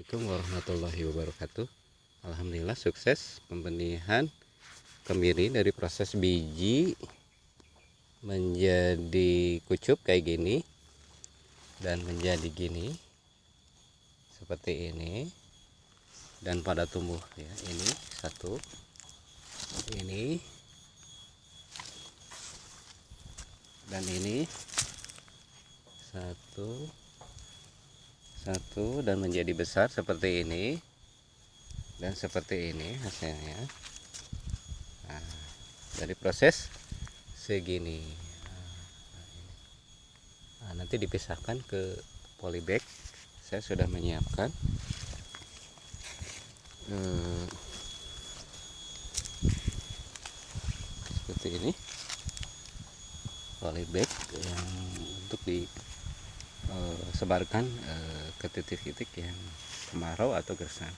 Assalamualaikum warahmatullahi wabarakatuh. Alhamdulillah sukses pembenihan kemiri dari proses biji menjadi kucup kayak gini dan menjadi gini seperti ini, dan pada tumbuh ya. Ini satu, ini dan ini satu dan menjadi besar seperti ini dan seperti ini hasilnya. Nah, dari proses segini, nanti dipisahkan ke polybag. Saya sudah menyiapkan seperti ini polybag yang untuk disebarkan ke titik-titik yang kemarau atau gersang.